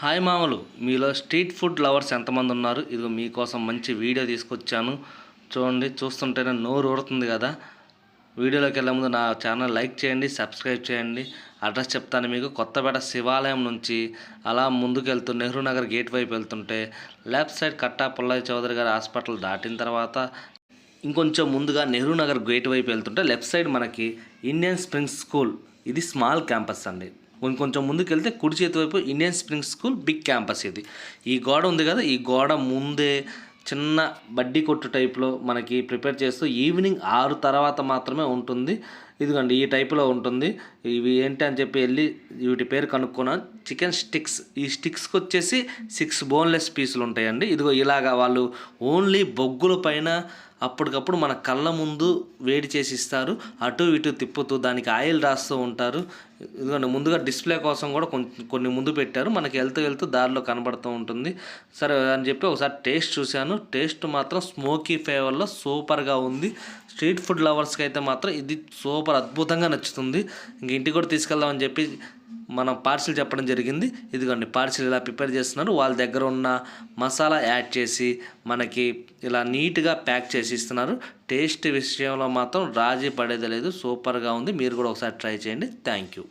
Hi మామలు, మీలో street food lovers ఎంతమంది ఉన్నారు? ఇదిగో మీకోసం మంచి వీడియో తీసుకొచ్చాను. చూడండి, చూస్తుంటేనే నోరు ఊరుతుంది కదా. వీడియోలోకి వెళ్ళే ముందు నా ఛానల్ లైక్ చేయండి, సబ్స్క్రైబ్ చేయండి. అడ్రస్ చెప్తాను మీకు. కొత్తపేట శివాలయం నుంచి అలా ముందుకు వెళ్తూ నెహ్రూ నగర్ గేట్ వైపు వెళ్తుంటే లెఫ్ట్ సైడ్ కట్టా పుల్లయ్య చౌదరి గారి హాస్పిటల్ దాటిన తర్వాత ఇంకొంచెం ముందుగా నెహ్రూ నగర్ గేట్ వైపు వెళ్తుంటే లెఫ్ట్ సైడ్ మనకి ఇండియన్ స్ప్రింగ్స్ స్కూల్, ఇది స్మాల్ క్యాంపస్ అండి. కొంచెం ముందుకు వెళ్తే కుడి చేతి వైపు Indian spring school big campus. ఇది ఈ గోడ ఉంది కదా, ఈ గోడ ముందే చిన్న బడ్డీ కొట్టు టైప్లో మనకి ప్రిపేర్ చేస్తూ ఈవినింగ్ 6 తర్వాత మాత్రమే ఉంటుంది. ఇదిగోండి ఈ టైప్లో ఉంటుంది. ఇవి ఏంటి అని చెప్పి వెళ్ళి వీటి పేరు కనుక్కున్నాను. Chicken sticks. ఈ స్టిక్స్కి వచ్చేసి 6 బోన్లెస్ పీసులు ఉంటాయండి. ఇదిగో ఇలాగా వాళ్ళు ఓన్లీ బొగ్గుల పైన అప్పటికప్పుడు మన కళ్ళ ముందు వేడి చేసి ఇస్తారు. అటు ఇటు తిప్పుతూ దానికి ఆయిల్ రాస్తూ ఉంటారు. ఇదిగోండి ముందుగా డిస్ప్లే కోసం కూడా కొన్ని ముందు పెట్టారు. మనకి వెళ్తూ దారిలో కనబడుతూ ఉంటుంది. సరే అని చెప్పి ఒకసారి టేస్ట్ చూశాను. టేస్ట్ మాత్రం స్మోకీ ఫ్లేవర్లో సూపర్గా ఉంది. స్ట్రీట్ ఫుడ్ లవర్స్కి అయితే మాత్రం ఇది సూపర్ అద్భుతంగా నచ్చుతుంది. ఇంక ఇంటికి కూడా తీసుకెళ్దామని చెప్పి మనం పార్సిల్ చెప్పడం జరిగింది. ఇదిగోండి పార్సిల్ ఇలా ప్రిపేర్ చేస్తున్నారు. వాళ్ళ దగ్గర ఉన్న మసాలా యాడ్ చేసి మనకి ఇలా నీట్గా ప్యాక్ చేసి ఇస్తున్నారు. టేస్ట్ విషయంలో మాత్రం రాజీ పడేది లేదు. సూపర్గా ఉంది. మీరు కూడా ఒకసారి ట్రై చేయండి. Thank you.